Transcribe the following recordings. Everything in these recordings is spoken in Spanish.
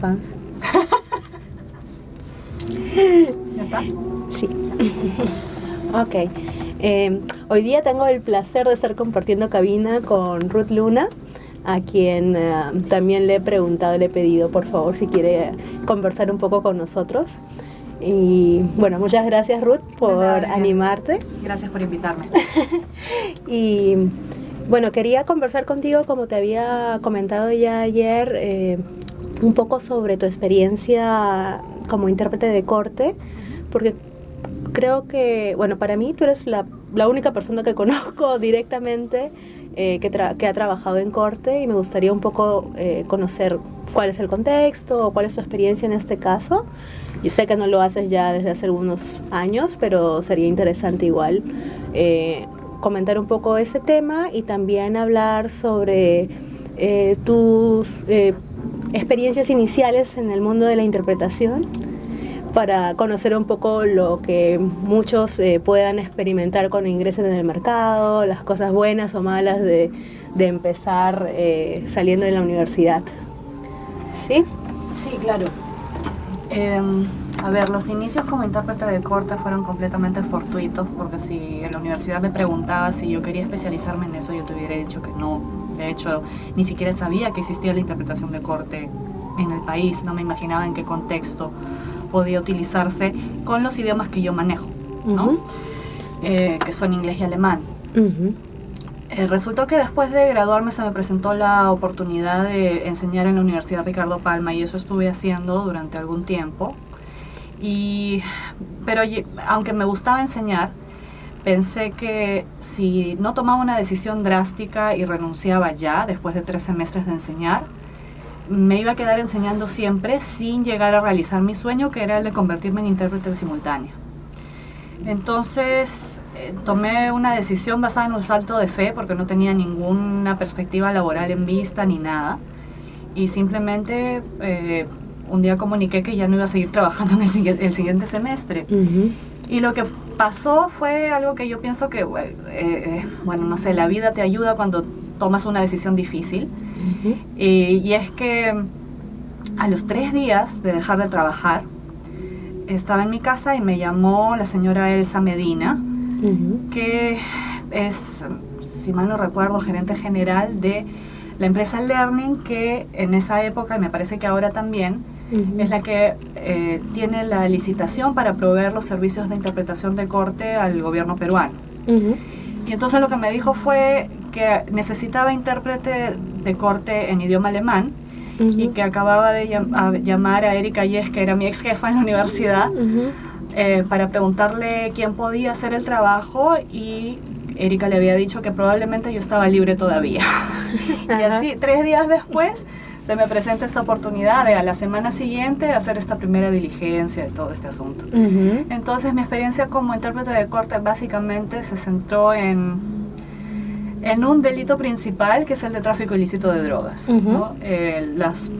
fans. ¿Ya está? Sí. Ok. Hoy día tengo el placer de estar compartiendo cabina con Ruth Luna, a quien también le he preguntado, le he pedido por favor si quiere conversar un poco con nosotros. Y bueno, muchas gracias Ruth por animarte. Gracias por invitarme. Y bueno, quería conversar contigo, como te había comentado ya ayer, un poco sobre tu experiencia como intérprete de corte, porque creo que, bueno, para mí tú eres la única persona que conozco directamente que ha trabajado en corte, y me gustaría un poco conocer cuál es el contexto o cuál es tu experiencia en este caso. Yo sé que no lo haces ya desde hace algunos años, pero sería interesante igual comentar un poco ese tema y también hablar sobre tus experiencias iniciales en el mundo de la interpretación, para conocer un poco lo que muchos puedan experimentar cuando ingresen en el mercado, las cosas buenas o malas de empezar saliendo de la universidad. ¿Sí? Sí, claro. A ver, los inicios como intérprete de corte fueron completamente fortuitos, porque si en la universidad me preguntaba si yo quería especializarme en eso, yo te hubiera dicho que no. De hecho, ni siquiera sabía que existía la interpretación de corte en el país, no me imaginaba en qué contexto podía utilizarse con los idiomas que yo manejo, ¿no? Que son inglés y alemán. Resultó que después de graduarme se me presentó la oportunidad de enseñar en la Universidad Ricardo Palma, y eso estuve haciendo durante algún tiempo. Pero aunque me gustaba enseñar, pensé que si no tomaba una decisión drástica y renunciaba ya, después de 3 semestres de enseñar, me iba a quedar enseñando siempre sin llegar a realizar mi sueño, que era el de convertirme en intérprete simultánea. Entonces tomé una decisión basada en un salto de fe, porque no tenía ninguna perspectiva laboral en vista ni nada, y simplemente un día comuniqué que ya no iba a seguir trabajando en el siguiente semestre. Y lo que pasó fue algo que yo pienso que, bueno, no sé, la vida te ayuda cuando tomas una decisión difícil. Y es que a los 3 días de dejar de trabajar, estaba en mi casa y me llamó la señora Elsa Medina, que es, si mal no recuerdo, gerente general de la empresa Learning, que en esa época, y me parece que ahora también, es la que tiene la licitación para proveer los servicios de interpretación de corte al gobierno peruano. Y entonces lo que me dijo fue que necesitaba intérprete de corte en idioma alemán, y que acababa de llamar a Erika Yes, que era mi ex jefa en la universidad, para preguntarle quién podía hacer el trabajo, y Erika le había dicho que probablemente yo estaba libre todavía. Y así, 3 días después, se me presenta esta oportunidad de a la semana siguiente hacer esta primera diligencia de todo este asunto. Entonces mi experiencia como intérprete de corte básicamente se centró en un delito principal, que es el de tráfico ilícito de drogas, ¿no? Las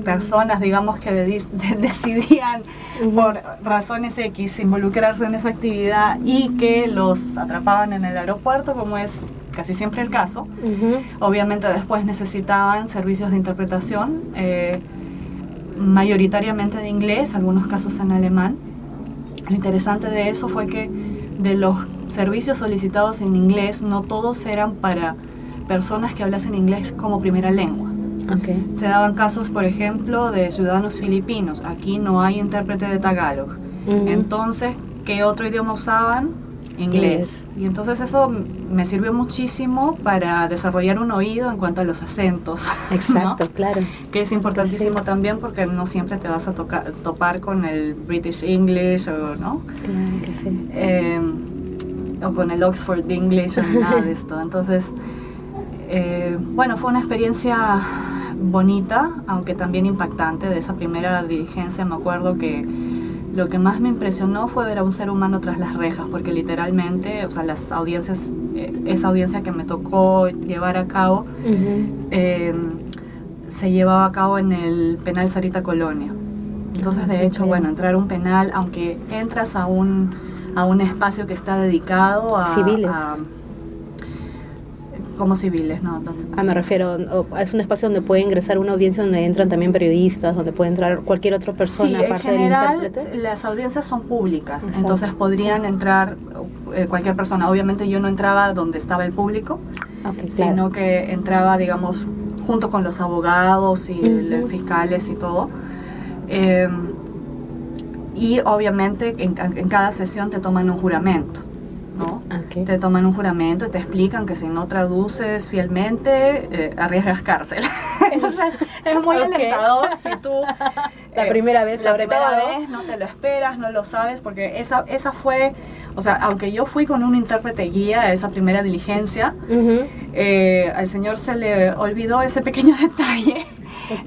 personas, digamos, que decidían por razones X involucrarse en esa actividad y que los atrapaban en el aeropuerto, como es casi siempre el caso, obviamente después necesitaban servicios de interpretación, mayoritariamente de inglés, algunos casos en alemán. Lo interesante de eso fue que de los servicios solicitados en inglés, no todos eran para personas que hablasen inglés como primera lengua. Se daban casos, por ejemplo, de ciudadanos filipinos. Aquí no hay intérprete de Tagalog. Entonces, ¿qué otro idioma usaban? Inglés. Y entonces eso me sirvió muchísimo para desarrollar un oído en cuanto a los acentos. Exacto, ¿no? Claro. Que es importantísimo también, porque no siempre te vas a topar con el British English, o, ¿no? Claro que sí. O con el Oxford English, o nada de esto. Entonces, bueno, fue una experiencia bonita, aunque también impactante. De esa primera diligencia me acuerdo que lo que más me impresionó fue ver a un ser humano tras las rejas, porque literalmente, o sea, las audiencias, esa audiencia que me tocó llevar a cabo, se llevaba a cabo en el penal Sarita Colonia. Entonces, de hecho, bueno, entrar a un penal, aunque entras a un espacio que está dedicado a... civiles. como civiles, ¿no? Me refiero, es un espacio donde puede ingresar una audiencia donde entran también periodistas, donde puede entrar cualquier otra persona sí, aparte en general, del intérprete. las audiencias son públicas, Exacto. entonces podrían entrar cualquier persona. Obviamente yo no entraba donde estaba el público, sino que entraba, digamos, junto con los abogados y los fiscales y todo. Y obviamente en cada sesión te toman un juramento, ¿no? Te toman un juramento y te explican que si no traduces fielmente, arriesgas cárcel. Entonces es muy alentador si tú... la primera vez, sobre todo. La primera vez no te lo esperas, no lo sabes, porque esa fue... O sea, aunque yo fui con un intérprete guía a esa primera diligencia, al señor se le olvidó ese pequeño detalle.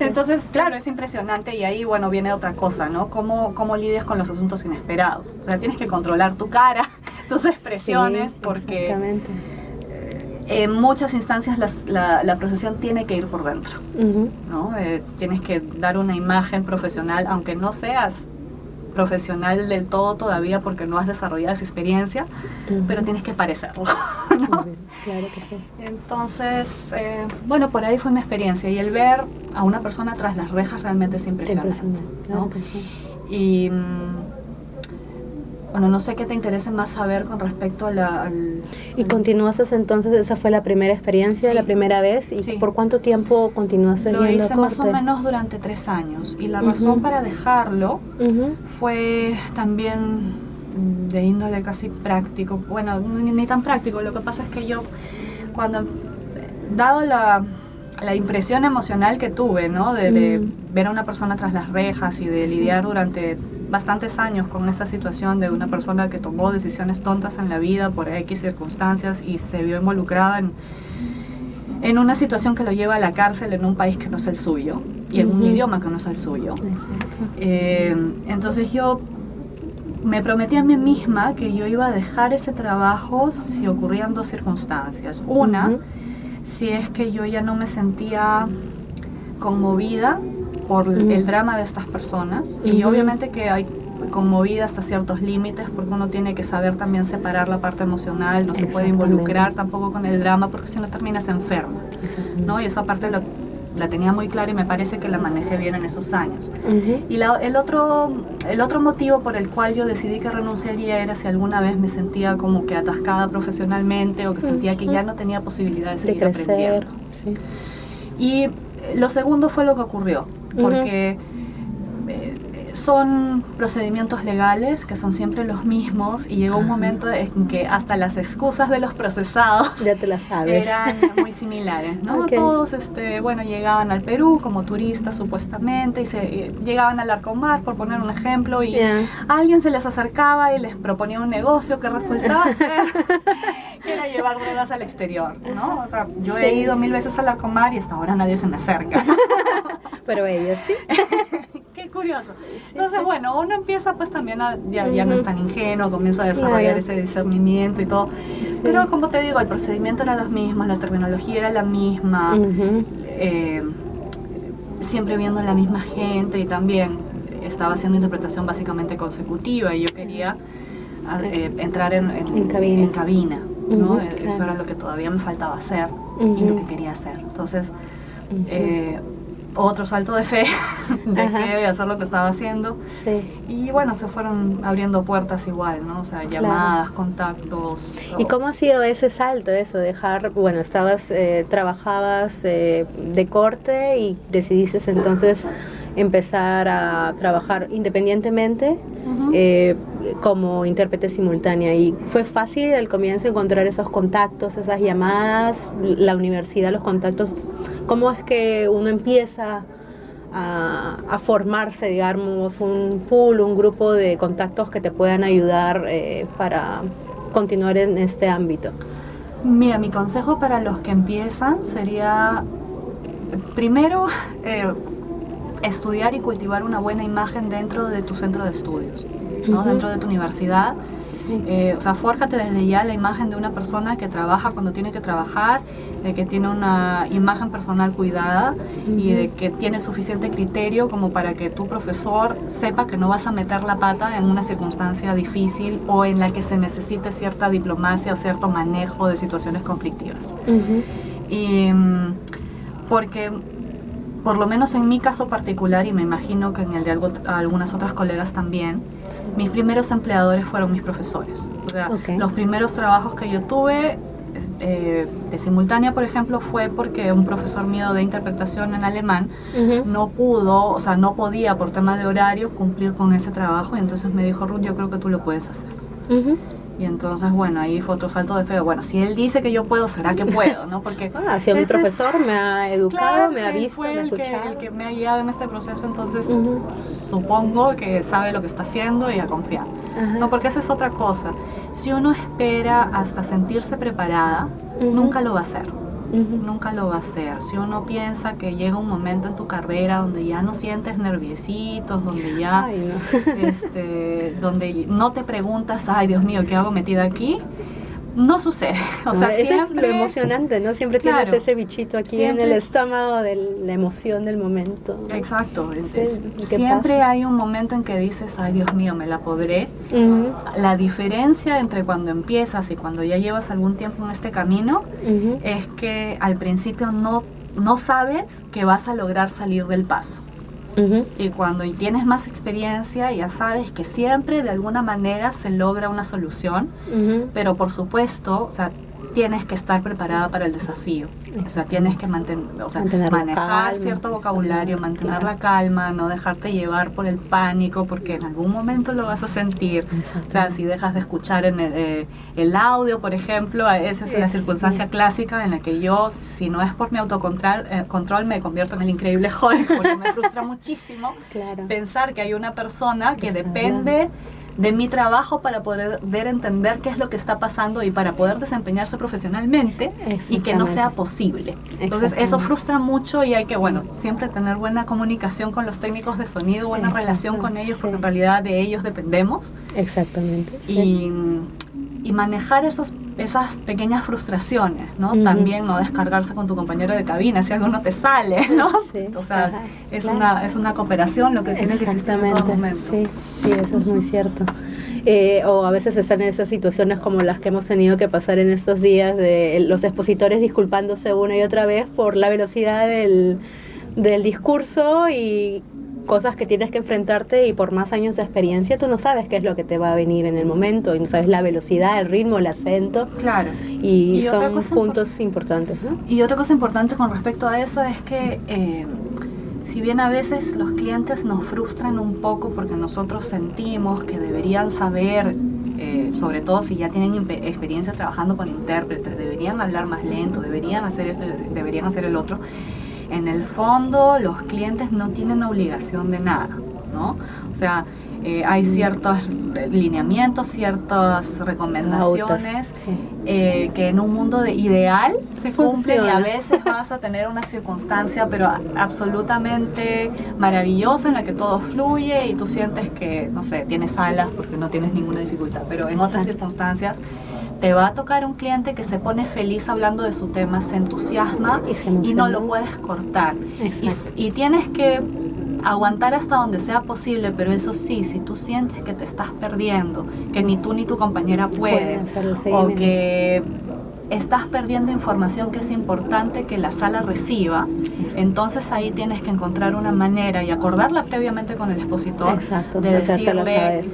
Entonces, claro, es impresionante, y ahí, bueno, viene otra cosa, ¿no? ¿Cómo lidias con los asuntos inesperados? O sea, tienes que controlar tu cara, tus expresiones, sí, porque en muchas instancias la procesión tiene que ir por dentro, ¿no? Tienes que dar una imagen profesional, aunque no seas profesional del todo todavía porque no has desarrollado esa experiencia, pero tienes que parecerlo, ¿no? Claro que sí. Entonces, bueno, por ahí fue mi experiencia, y el ver a una persona tras las rejas realmente es impresionante, claro, ¿no? Que sí. Y bueno, no sé qué te interese más saber con respecto a ¿Y continuaste entonces? ¿Esa fue la primera experiencia, sí, la primera vez? ¿Y sí, por cuánto tiempo continuaste yendo a corte? Lo hice más o menos durante 3 años, y la razón para dejarlo fue también de índole casi práctico. Bueno, ni tan práctico. Lo que pasa es que yo, dado la impresión emocional que tuve, ¿no? De ver a una persona tras las rejas y de lidiar durante bastantes años con esta situación de una persona que tomó decisiones tontas en la vida por X circunstancias y se vio involucrada en una situación que lo lleva a la cárcel en un país que no es el suyo y en un idioma que no es el suyo. Entonces yo me prometí a mí misma que yo iba a dejar ese trabajo si ocurrían 2 circunstancias. Una, si es que yo ya no me sentía conmovida por el drama de estas personas, y obviamente que hay conmovida hasta ciertos límites, porque uno tiene que saber también separar la parte emocional, no se puede involucrar tampoco con el drama, porque si no terminas enferma, ¿no? Y esa parte la tenía muy clara, y me parece que la manejé bien en esos años. Y el otro motivo por el cual yo decidí que renunciaría era si alguna vez me sentía como que atascada profesionalmente, o que sentía que ya no tenía posibilidad de seguir aprendiendo. Sí. Y lo segundo fue lo que ocurrió, porque son procedimientos legales que son siempre los mismos, y llegó un momento en que hasta las excusas de los procesados ya te las sabes. Eran muy similares, ¿no? Todos bueno, llegaban al Perú como turistas supuestamente, y llegaban al Larcomar, por poner un ejemplo, y alguien se les acercaba y les proponía un negocio que resultaba ser que era llevar drogas al exterior, ¿no? O sea, yo he ido 1000 veces al Larcomar y hasta ahora nadie se me acerca, ¿no? Pero ellos sí. Qué curioso. Entonces, bueno, uno empieza pues también ya no es tan ingenuo, comienza a desarrollar ese discernimiento y todo. Pero como te digo, el procedimiento era lo mismo, la terminología era la misma, siempre viendo a la misma gente, y también estaba haciendo interpretación básicamente consecutiva, y yo quería entrar en cabina, ¿no? Eso era lo que todavía me faltaba hacer y lo que quería hacer. Entonces, otro salto de fe, dejé de hacer lo que estaba haciendo, y bueno, se fueron abriendo puertas igual, ¿no? O sea, llamadas, contactos. ¿Y cómo ha sido ese salto, eso, dejar, bueno, trabajabas de corte y decidiste entonces empezar a trabajar independientemente como intérprete simultánea? ¿Y fue fácil al comienzo encontrar esos contactos, esas llamadas, la universidad, los contactos? ¿Cómo es que uno empieza a formarse, digamos, un pool, un grupo de contactos que te puedan ayudar para continuar en este ámbito? Mira, mi consejo para los que empiezan sería, primero, estudiar y cultivar una buena imagen dentro de tu centro de estudios, ¿no? Dentro de tu universidad. O sea, fórjate desde ya la imagen de una persona que trabaja cuando tiene que trabajar, de que tiene una imagen personal cuidada y de que tiene suficiente criterio como para que tu profesor sepa que no vas a meter la pata en una circunstancia difícil o en la que se necesite cierta diplomacia o cierto manejo de situaciones conflictivas. Y porque, por lo menos en mi caso particular, y me imagino que en el de algunas otras colegas también, mis primeros empleadores fueron mis profesores. O sea, los primeros trabajos que yo tuve de simultánea, por ejemplo, fue porque un profesor mío de interpretación en alemán no pudo, o sea, no podía por tema de horario cumplir con ese trabajo, y entonces me dijo: Ruth, yo creo que tú lo puedes hacer. Y entonces, bueno, ahí fue otro salto de fe. Bueno, si él dice que yo puedo, será que puedo, ¿no? Porque si mi profesor me ha educado, claro, me ha visto, fue me ha el escuchado. que me ha guiado en este proceso, entonces supongo que sabe lo que está haciendo y a confiar. No, porque esa es otra cosa. Si uno espera hasta sentirse preparada, nunca lo va a hacer. Nunca lo va a hacer. Si uno piensa que llega un momento en tu carrera donde ya no sientes nerviositos, donde ya donde no te preguntas: ay, Dios mío, ¿qué hago metida aquí? No sucede. O sea, siempre es lo emocionante, ¿no? Siempre tienes ese bichito aquí en el estómago de la emoción del momento, ¿no? Exacto. Siempre hay un momento en que dices: ay, Dios mío, me la podré. La diferencia entre cuando empiezas y cuando ya llevas algún tiempo en este camino es que al principio no sabes que vas a lograr salir del paso. Y cuando tienes más experiencia, ya sabes que siempre de alguna manera se logra una solución, pero por supuesto, o sea, tienes que estar preparada para el desafío. O sea, tienes que manejar cierto vocabulario, mantener la calma, no dejarte llevar por el pánico, porque en algún momento lo vas a sentir. O sea, si dejas de escuchar en el audio, por ejemplo, esa es la circunstancia clásica en la que yo, si no es por mi autocontrol, me convierto en el increíble Hulk, porque me frustra muchísimo pensar que hay una persona que depende de mi trabajo para poder entender qué es lo que está pasando y para poder desempeñarse profesionalmente y que no sea posible. Entonces eso frustra mucho y hay que, siempre tener buena comunicación con los técnicos de sonido, buena relación con ellos, porque en realidad de ellos dependemos. Exactamente. Y manejar esas pequeñas frustraciones, ¿no? También no descargarse con tu compañero de cabina si algo no te sale, ¿no? O sea, es una cooperación lo que tiene que existir en todo momento. Sí, eso es muy cierto. O a veces están en esas situaciones como las que hemos tenido que pasar en estos días, de los expositores disculpándose una y otra vez por la velocidad del discurso y cosas que tienes que enfrentarte, y por más años de experiencia tú no sabes qué es lo que te va a venir en el momento, y no sabes la velocidad, el ritmo, el acento. Claro. Y son puntos importantes, ¿no? Y otra cosa importante con respecto a eso es que si bien a veces los clientes nos frustran un poco porque nosotros sentimos que deberían saber, sobre todo si ya tienen experiencia trabajando con intérpretes, deberían hablar más lento, deberían hacer esto, deberían hacer el otro. En el fondo, los clientes no tienen obligación de nada, ¿no? O sea, hay ciertos lineamientos, ciertas recomendaciones que en un mundo ideal se cumplen, y a veces vas a tener una circunstancia pero absolutamente maravillosa en la que todo fluye y tú sientes que, no sé, tienes alas porque no tienes ninguna dificultad, pero en otras circunstancias te va a tocar un cliente que se pone feliz hablando de su tema, se entusiasma y no lo puedes cortar. Y tienes que aguantar hasta donde sea posible, pero eso sí, si tú sientes que te estás perdiendo, que ni tú ni tu compañera pueden, o que estás perdiendo información que es importante que la sala reciba, entonces ahí tienes que encontrar una manera y acordarla previamente con el expositor, de decirle...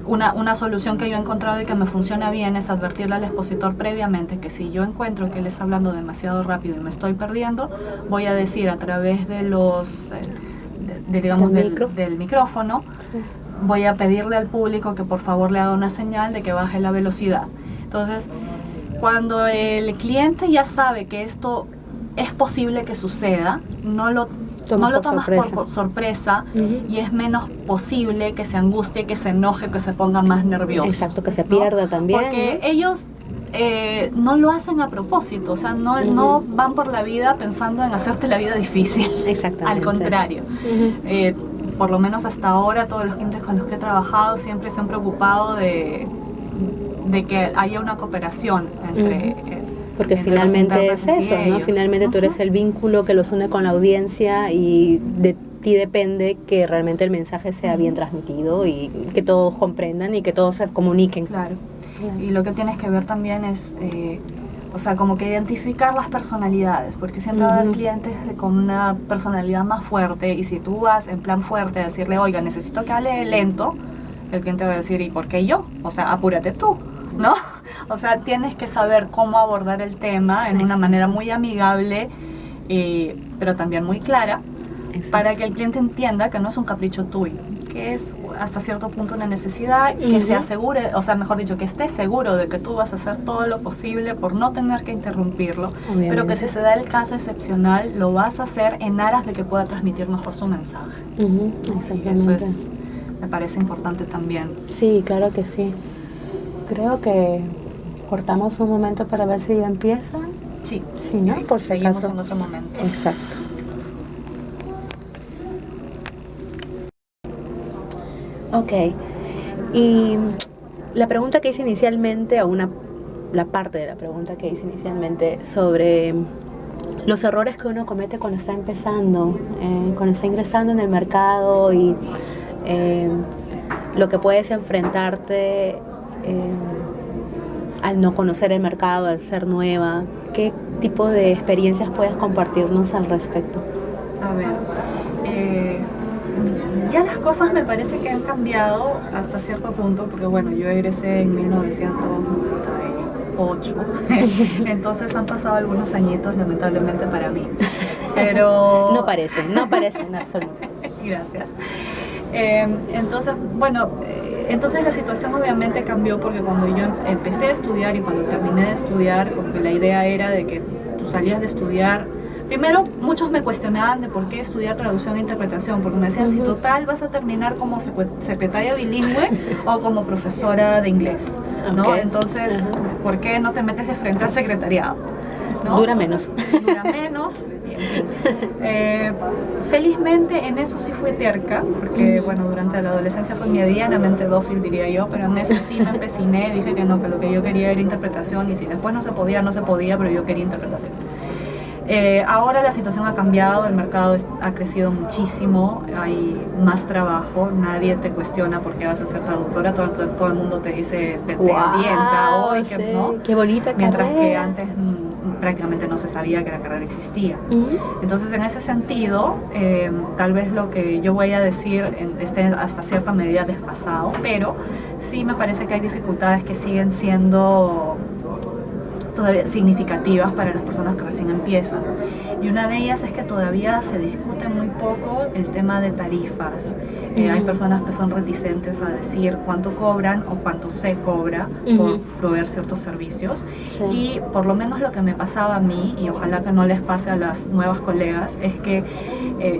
Una solución que yo he encontrado y que me funciona bien es advertirle al expositor previamente que si yo encuentro que él está hablando demasiado rápido y me estoy perdiendo, voy a decir a través de del micrófono, voy a pedirle al público que por favor le haga una señal de que baje la velocidad. Entonces, cuando el cliente ya sabe que esto es posible que suceda, no lo tomas por sorpresa y es menos posible que se angustie, que se enoje, que se ponga más nervioso. Exacto, que se pierda también. Porque ellos no lo hacen a propósito, o sea, no van por la vida pensando en hacerte la vida difícil. Exactamente. Al contrario. por lo menos hasta ahora, todos los clientes con los que he trabajado siempre se han preocupado de que haya una cooperación entre... Porque entre los finalmente es intérpretes y eso, ¿no? ellos. Finalmente tú eres el vínculo que los une con la audiencia y de ti depende que realmente el mensaje sea bien transmitido y que todos comprendan y que todos se comuniquen. Claro. Y lo que tienes que ver también es, o sea, como que identificar las personalidades, porque siempre va a haber clientes con una personalidad más fuerte, y si tú vas en plan fuerte a decirle, oiga, necesito que hable lento, el cliente va a decir, ¿y por qué yo? O sea, apúrate tú, ¿no? O sea, tienes que saber cómo abordar el tema en una manera muy amigable, pero también muy clara, para que el cliente entienda que no es un capricho tuyo, que es hasta cierto punto una necesidad, que se asegure, o sea, mejor dicho, que esté seguro de que tú vas a hacer todo lo posible por no tener que interrumpirlo, pero que si se da el caso excepcional, lo vas a hacer en aras de que pueda transmitir mejor su mensaje. Y eso es, me parece importante también. Sí, claro que sí. Creo que cortamos un momento para ver si ya empieza. Sí, sí, ¿no? Por si seguimos acaso. En otro momento. Exacto. Ok, y la pregunta que hice inicialmente, la parte de la pregunta que hice inicialmente sobre los errores que uno comete cuando está empezando, cuando está ingresando en el mercado y lo que puedes enfrentarte al no conocer el mercado, al ser nueva. ¿Qué tipo de experiencias puedes compartirnos al respecto? A ver, ya las cosas me parece que han cambiado hasta cierto punto, porque bueno, yo egresé en 1998, entonces han pasado algunos añitos lamentablemente para mí, pero... No parece en absoluto. Gracias. Entonces, bueno, entonces la situación obviamente cambió, porque cuando yo empecé a estudiar y cuando terminé de estudiar, porque la idea era de que tú salías de estudiar. Primero, muchos me cuestionaban de por qué estudiar traducción e interpretación, porque me decían, si total vas a terminar como secretaria bilingüe o como profesora de inglés, ¿no? Entonces, ¿por qué no te metes de frente al secretariado? ¿No? Dura Entonces, menos. Dura menos. Felizmente en eso sí fui terca, porque bueno, durante la adolescencia fue medianamente dócil, diría yo, pero en eso sí me empeciné, dije que no, que lo que yo quería era interpretación, y si después no se podía, pero yo quería interpretación. Ahora la situación ha cambiado, el mercado ha crecido muchísimo, hay más trabajo, nadie te cuestiona por qué vas a ser traductora, todo el mundo te dice, te alienta hoy, sí, ¿no? Qué bonita Mientras carrera. que antes prácticamente no se sabía que la carrera existía. Entonces, en ese sentido, tal vez lo que yo voy a decir esté hasta cierta medida desfasado, pero sí me parece que hay dificultades que siguen siendo todavía significativas para las personas que recién empiezan, y una de ellas es que todavía se discute muy poco el tema de tarifas. Hay personas que son reticentes a decir cuánto cobran o cuánto se cobra por proveer ciertos servicios, y por lo menos lo que me pasaba a mí, y ojalá que no les pase a las nuevas colegas, es que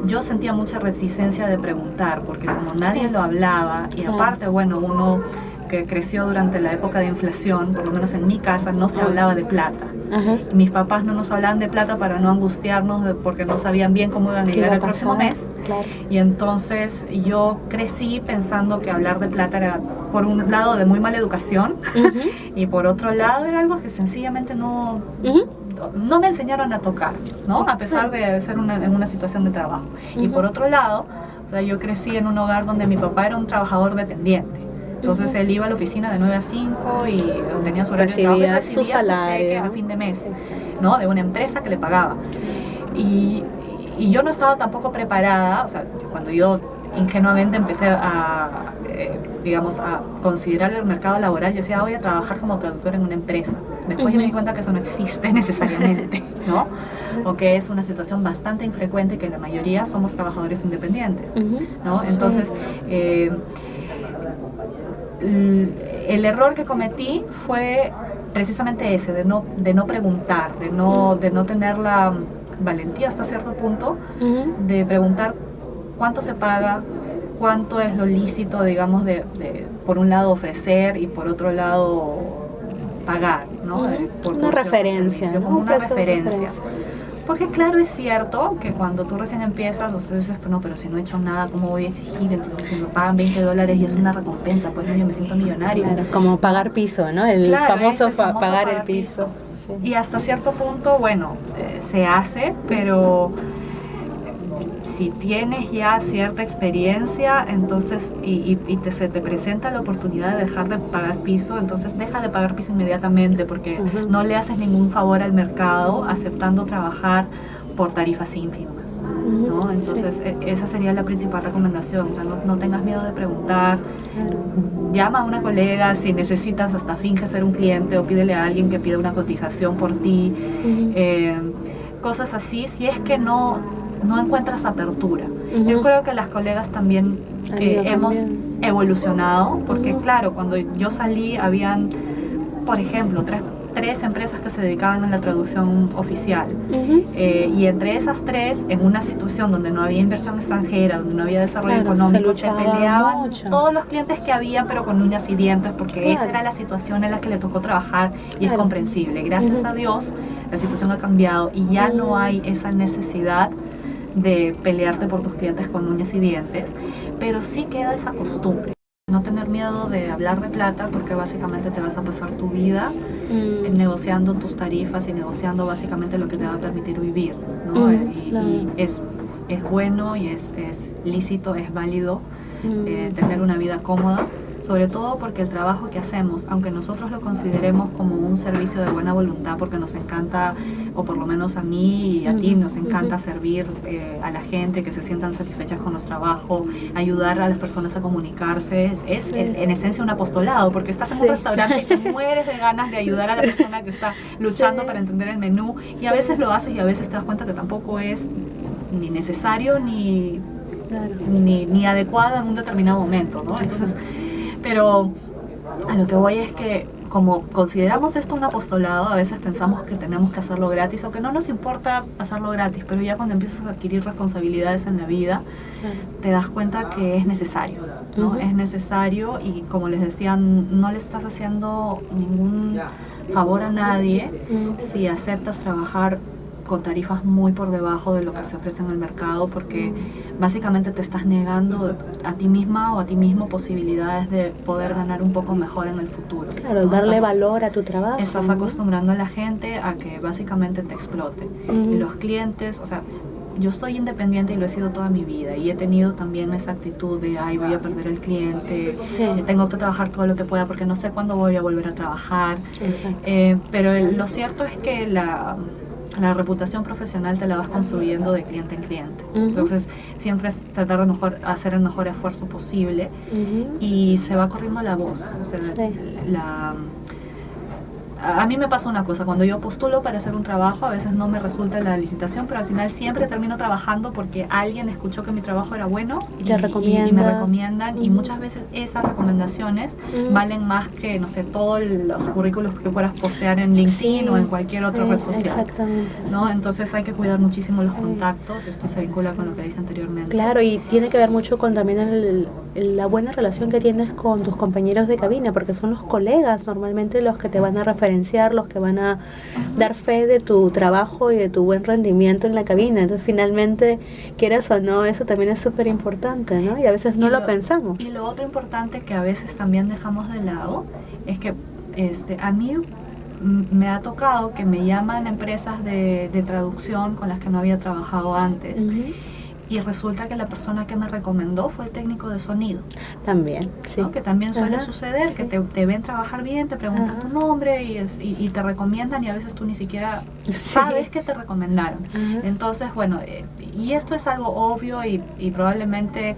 yo sentía mucha reticencia de preguntar, porque como nadie lo hablaba, y aparte, bueno, uno que creció durante la época de inflación, por lo menos en mi casa, no se hablaba de plata. Mis papás no nos hablaban de plata para no angustiarnos, porque no sabían bien cómo iban a llegar el próximo mes. Y entonces yo crecí pensando que hablar de plata era, por un lado, de muy mala educación, y por otro lado era algo que sencillamente no me enseñaron a tocar, ¿no? A pesar de ser en una situación de trabajo. Y por otro lado, o sea, yo crecí en un hogar donde mi papá era un trabajador dependiente. Entonces él iba a la oficina de 9 a 5 y tenía su horario de trabajo y recibía su cheque a fin de mes, ¿no? De una empresa que le pagaba. Y yo no estaba tampoco preparada, o sea, cuando yo ingenuamente empecé a considerar el mercado laboral, yo decía, voy a trabajar como traductora en una empresa. Después me di cuenta que eso no existe necesariamente, ¿no? O que es una situación bastante infrecuente, que la mayoría somos trabajadores independientes, ¿no? Entonces, el error que cometí fue precisamente ese, de no preguntar, de no tener la valentía hasta cierto punto de preguntar cuánto se paga, cuánto es lo lícito, digamos, de por un lado ofrecer y por otro lado pagar, ¿no? Por una referencia, servicio, como una referencia. Porque claro, es cierto que cuando tú recién empiezas, ustedes dices, no, pero si no he hecho nada, ¿cómo voy a exigir? Entonces si me pagan $20 y es una recompensa, pues no, yo me siento millonario. Claro, como pagar piso, ¿no? El claro, famoso, famoso pagar el piso. Sí. Y hasta cierto punto, bueno, se hace, pero si tienes ya cierta experiencia, entonces, se te presenta la oportunidad de dejar de pagar piso, entonces deja de pagar piso inmediatamente, porque no le haces ningún favor al mercado aceptando trabajar por tarifas ínfimas, ¿no? Entonces, esa sería la principal recomendación, o sea, no tengas miedo de preguntar, llama a una colega, si necesitas, hasta finge ser un cliente o pídele a alguien que pida una cotización por ti, cosas así, si es que no encuentras apertura. Yo creo que las colegas también hemos evolucionado, porque claro, cuando yo salí habían, por ejemplo, tres empresas que se dedicaban a la traducción oficial, y entre esas tres, en una situación donde no había inversión extranjera, donde no había desarrollo económico, se peleaban todos los clientes que había, pero con uñas y dientes, porque esa era la situación en la que le tocó trabajar, y es comprensible. Gracias a Dios la situación ha cambiado y ya no hay esa necesidad de pelearte por tus clientes con uñas y dientes, pero sí queda esa costumbre. No tener miedo de hablar de plata, porque básicamente te vas a pasar tu vida negociando tus tarifas y negociando básicamente lo que te va a permitir vivir, ¿no? Y es bueno y es lícito, es válido tener una vida cómoda, sobre todo porque el trabajo que hacemos, aunque nosotros lo consideremos como un servicio de buena voluntad, porque nos encanta, o por lo menos a mí y a ti nos encanta servir a la gente, que se sientan satisfechas con nuestro trabajo, ayudar a las personas a comunicarse, es en esencia un apostolado, porque estás en un restaurante y te mueres de ganas de ayudar a la persona que está luchando para entender el menú, y a veces lo haces y a veces te das cuenta que tampoco es ni necesario ni adecuado en un determinado momento, ¿no? Entonces, pero a lo que voy es que como consideramos esto un apostolado, a veces pensamos que tenemos que hacerlo gratis o que no nos importa hacerlo gratis, pero ya cuando empiezas a adquirir responsabilidades en la vida, te das cuenta que es necesario, ¿no? Es necesario, y como les decía, no le estás haciendo ningún favor a nadie si aceptas trabajar con tarifas muy por debajo de lo que se ofrece en el mercado, porque básicamente te estás negando a ti misma o a ti mismo posibilidades de poder ganar un poco mejor en el futuro. Claro, ¿no? Darle valor a tu trabajo. Estás acostumbrando a la gente a que básicamente te explote. Y los clientes, o sea, yo soy independiente y lo he sido toda mi vida, y he tenido también esa actitud de, ay, voy a perder el cliente, tengo que trabajar todo lo que pueda porque no sé cuándo voy a volver a trabajar. Pero lo cierto es que la reputación profesional te la vas construyendo de cliente en cliente. Entonces, siempre es tratar de hacer el mejor esfuerzo posible, y se va corriendo la voz. O sea, a mí me pasa una cosa, cuando yo postulo para hacer un trabajo, a veces no me resulta la licitación, pero al final siempre termino trabajando porque alguien escuchó que mi trabajo era bueno y me recomiendan, y muchas veces esas recomendaciones valen más que, no sé, todos los currículos que puedas postear en LinkedIn o en cualquier otra red social. Exactamente. ¿No? Entonces hay que cuidar muchísimo los contactos, esto se vincula con lo que dije anteriormente. Claro, y tiene que ver mucho con también la buena relación que tienes con tus compañeros de cabina, porque son los colegas normalmente los que te van a referenciar, los que van a dar fe de tu trabajo y de tu buen rendimiento en la cabina. Entonces, finalmente, quieras o no, eso también es súper importante, ¿no? Y a veces no lo pensamos. Y lo otro importante que a veces también dejamos de lado es que a mí me ha tocado que me llaman empresas de traducción con las que no había trabajado antes. Y resulta que la persona que me recomendó fue el técnico de sonido. También, sí. ¿No? Que también suele suceder, que te ven trabajar bien, te preguntan tu nombre y te recomiendan, y a veces tú ni siquiera sabes que te recomendaron. Entonces, bueno, y esto es algo obvio y probablemente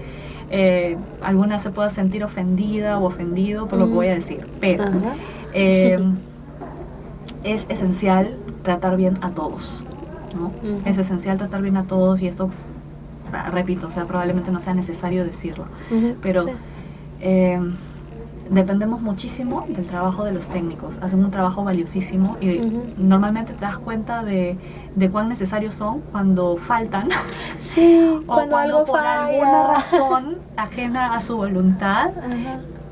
alguna se pueda sentir ofendida o ofendido por lo que voy a decir, pero es esencial tratar bien a todos, ¿no? Es esencial tratar bien a todos, y esto, repito, o sea, probablemente no sea necesario decirlo, pero dependemos muchísimo del trabajo de los técnicos. Hacen un trabajo valiosísimo y normalmente te das cuenta de cuán necesarios son cuando faltan o cuando por alguna razón ajena a su voluntad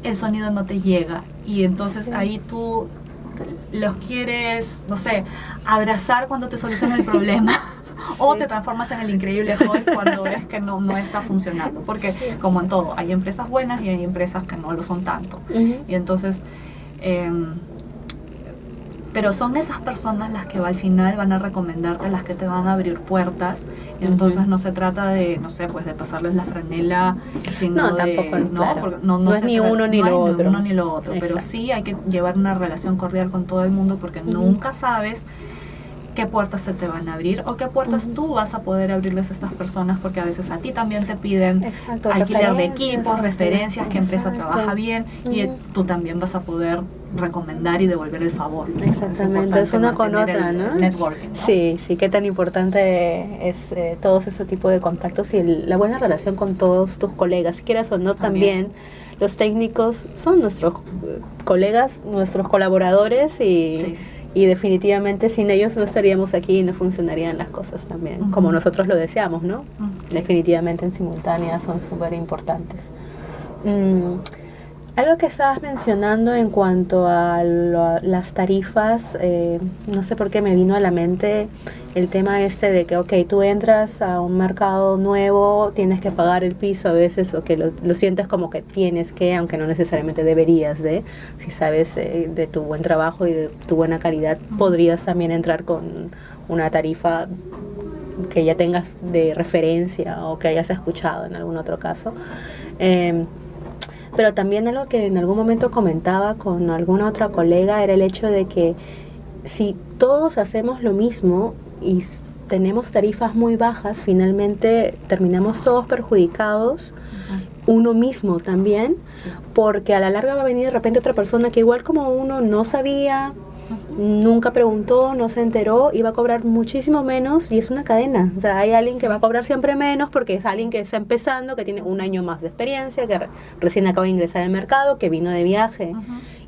el sonido no te llega, y entonces ahí tú los quieres, no sé, abrazar cuando te solucionan el problema. o te transformas en el increíble Hulk cuando ves que no está funcionando, porque como en todo, hay empresas buenas y hay empresas que no lo son tanto. Y entonces pero son esas personas las que al final van a recomendarte, las que te van a abrir puertas. Y entonces no se trata de, no sé, pues de pasarles la franela, sino no, de... tampoco, no, claro. porque No es ni uno ni lo otro. No uno ni lo otro, pero sí hay que llevar una relación cordial con todo el mundo, porque nunca sabes qué puertas se te van a abrir o qué puertas tú vas a poder abrirles a estas personas, porque a veces a ti también te piden alquiler de equipos, referencias, qué empresa trabaja bien, y tú también vas a poder recomendar y devolver el favor. Exactamente, es una con otra, ¿no? Networking, ¿no? Sí, qué tan importante es todos ese tipo de contactos y la buena relación con todos tus colegas, quieras o no también. Los técnicos son nuestros colegas, nuestros colaboradores y definitivamente sin ellos no estaríamos aquí y no funcionarían las cosas también, como nosotros lo deseamos, ¿no? Definitivamente en simultánea son súper importantes. Algo que estabas mencionando en cuanto a las tarifas, no sé por qué me vino a la mente el tema de que, ok, tú entras a un mercado nuevo, tienes que pagar el piso a veces, o que lo sientes como que tienes que, aunque no necesariamente deberías si sabes de tu buen trabajo y de tu buena calidad, podrías también entrar con una tarifa que ya tengas de referencia o que hayas escuchado en algún otro caso. Pero también algo que en algún momento comentaba con alguna otra colega era el hecho de que si todos hacemos lo mismo y tenemos tarifas muy bajas, finalmente terminamos todos perjudicados, uno mismo también, porque a la larga va a venir de repente otra persona que igual como uno no sabía, nunca preguntó, no se enteró y va a cobrar muchísimo menos, y es una cadena. O sea, hay alguien que va a cobrar siempre menos porque es alguien que está empezando, que tiene un año más de experiencia, que recién acaba de ingresar al mercado, que vino de viaje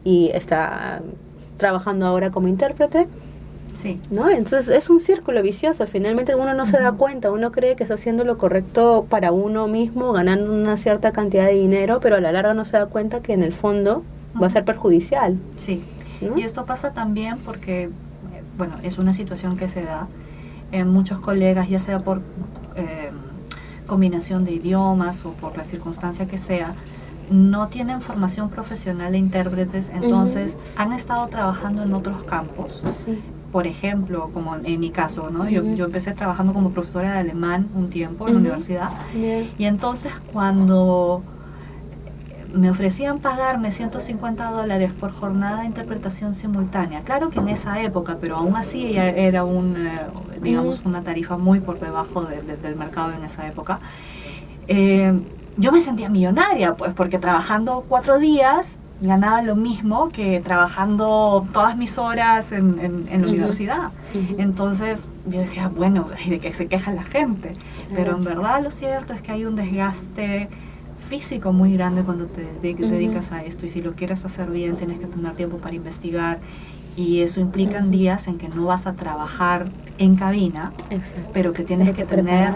y está trabajando ahora como intérprete. Sí. ¿No? Entonces es un círculo vicioso. Finalmente uno no se da cuenta, uno cree que está haciendo lo correcto para uno mismo, ganando una cierta cantidad de dinero, pero a la larga no se da cuenta que en el fondo va a ser perjudicial. Sí. ¿No? Y esto pasa también porque, bueno, es una situación que se da en muchos colegas, ya sea por combinación de idiomas o por la circunstancia que sea, no tienen formación profesional de intérpretes, entonces han estado trabajando en otros campos. Sí. Por ejemplo, como en mi caso, ¿no? Yo empecé trabajando como profesora de alemán un tiempo en la universidad, y entonces cuando me ofrecían pagarme $150 por jornada de interpretación simultánea. Claro que en esa época, pero aún así ya era digamos, una tarifa muy por debajo del mercado en esa época. Yo me sentía millonaria, pues, porque trabajando 4 días ganaba lo mismo que trabajando todas mis horas en la universidad. Entonces yo decía, bueno, ¿de qué se queja la gente? Pero en verdad lo cierto es que hay un desgaste físico muy grande cuando te dedicas a esto, y si lo quieres hacer bien tienes que tener tiempo para investigar, y eso implica días en que no vas a trabajar en cabina, pero que tienes que tener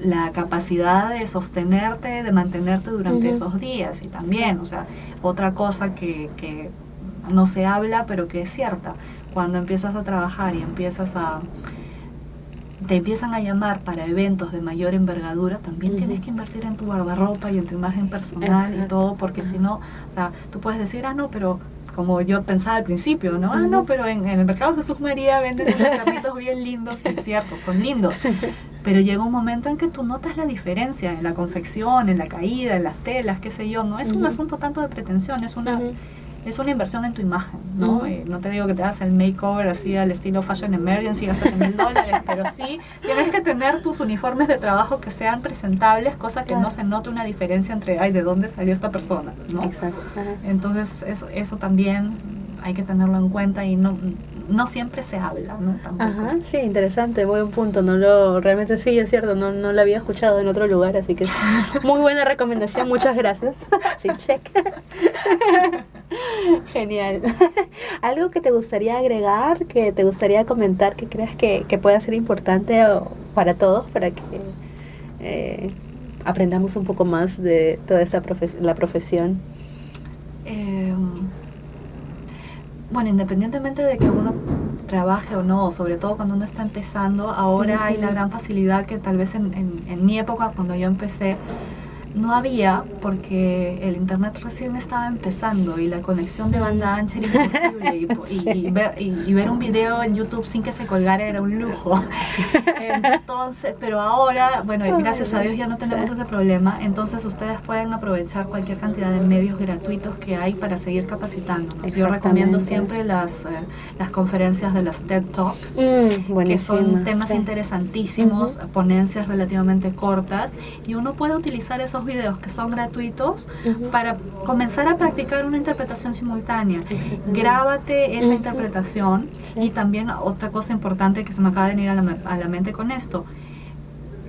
la capacidad de sostenerte, de mantenerte durante esos días. Y también, o sea, otra cosa que no se habla pero que es cierta, cuando empiezas a trabajar y te empiezan a llamar para eventos de mayor envergadura, también tienes que invertir en tu guardarropa y en tu imagen personal y todo, porque si no, o sea, tú puedes decir, no, pero como yo pensaba al principio, ¿no? No, pero en el mercado Jesús María venden unos carritos bien lindos, y es cierto, son lindos, pero llega un momento en que tú notas la diferencia en la confección, en la caída, en las telas, qué sé yo. No es un asunto tanto de pretensión, es una inversión en tu imagen, ¿no? No te digo que te hagas el makeover así al estilo Fashion Emergency, gastas $1,000, pero sí tienes que tener tus uniformes de trabajo que sean presentables, cosa que no se note una diferencia entre, ¿de dónde salió esta persona?, ¿no? Exacto. Entonces eso también hay que tenerlo en cuenta, y no siempre se habla, ¿no? Tampoco. Sí, interesante, buen punto. Realmente sí, es cierto, no lo había escuchado en otro lugar, así que muy buena recomendación, muchas gracias. Sí, check. Genial. ¿Algo que te gustaría agregar, que te gustaría comentar, que creas que pueda ser importante para todos, para que aprendamos un poco más de toda la profesión? Bueno, independientemente de que uno trabaje o no, sobre todo cuando uno está empezando. Ahora hay la gran facilidad que tal vez en mi época, cuando yo empecé, no había, porque el internet recién estaba empezando y la conexión de banda ancha era imposible y ver un video en YouTube sin que se colgara era un lujo. Entonces, pero ahora, bueno, gracias a Dios ya no tenemos ese problema, entonces ustedes pueden aprovechar cualquier cantidad de medios gratuitos que hay para seguir capacitándonos. Yo recomiendo siempre las conferencias de las TED Talks, que son temas interesantísimos, ponencias relativamente cortas, y uno puede utilizar esos videos que son gratuitos para comenzar a practicar una interpretación simultánea. Grábate esa interpretación. Y también otra cosa importante que se me acaba de venir a la mente con esto: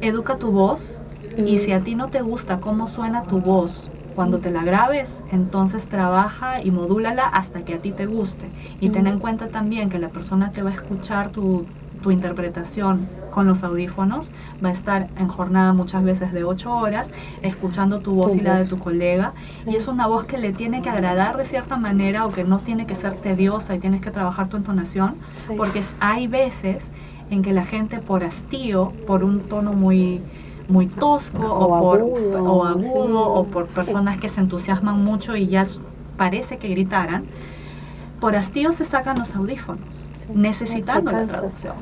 educa tu voz, y si a ti no te gusta cómo suena tu voz cuando te la grabes, entonces trabaja y modúlala hasta que a ti te guste. Y ten en cuenta también que la persona que va a escuchar tu interpretación con los audífonos va a estar en jornada muchas veces de 8 horas escuchando tu voz y la de tu colega, y es una voz que le tiene que agradar de cierta manera, o que no tiene que ser tediosa y tienes que trabajar tu entonación, porque hay veces en que la gente, por hastío, por un tono muy tosco o agudo, o por personas que se entusiasman mucho y ya parece que gritaran, por hastío se sacan los audífonos, necesitando la traducción.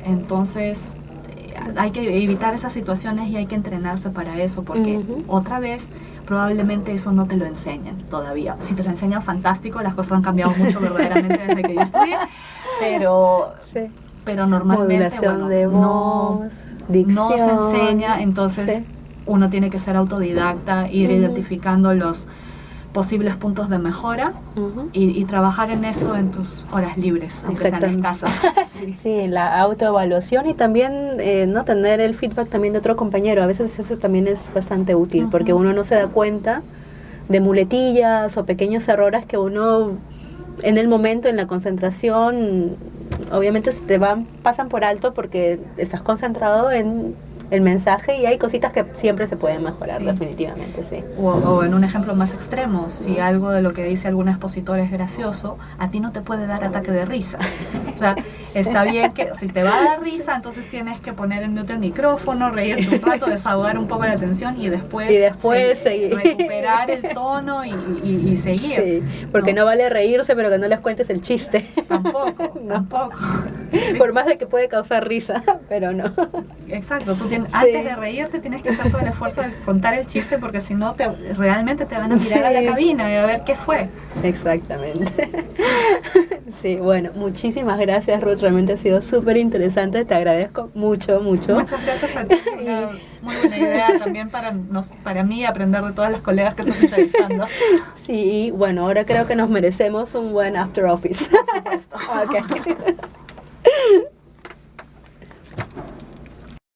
Entonces hay que evitar esas situaciones y hay que entrenarse para eso, porque otra vez probablemente eso no te lo enseñan todavía. Si te lo enseñan, fantástico, las cosas han cambiado mucho verdaderamente desde que yo estudié, pero normalmente no se enseña. Entonces uno tiene que ser autodidacta, ir identificando los posibles puntos de mejora y trabajar en eso en tus horas libres, aunque sean escasas. Sí, la autoevaluación, y también no tener el feedback también de otro compañero. A veces eso también es bastante útil, porque uno no se da cuenta de muletillas o pequeños errores que uno en el momento, en la concentración, obviamente pasan por alto porque estás concentrado en el mensaje, y hay cositas que siempre se pueden mejorar, definitivamente, sí. O en un ejemplo más extremo, si algo de lo que dice algún expositor es gracioso, a ti no te puede dar ataque de risa. O sea, está bien que si te va a dar risa, entonces tienes que poner en mute el micrófono, reírte un rato, desahogar un poco la tensión y después seguir. Recuperar el tono y seguir. Sí, porque no vale reírse, pero que no les cuentes el chiste. Tampoco. Por más de que puede causar risa, pero no. Exacto, tú antes de reírte tienes que hacer todo el esfuerzo de contar el chiste, porque si no realmente te van a mirar a la cabina y a ver qué fue. Exactamente. Sí, bueno, muchísimas gracias, Ruth, realmente ha sido súper interesante, te agradezco mucho. Muchas gracias a ti, una muy buena idea también para mí aprender de todas las colegas que estás entrevistando. Sí, bueno, ahora creo que nos merecemos un buen after office. Por supuesto. Okay.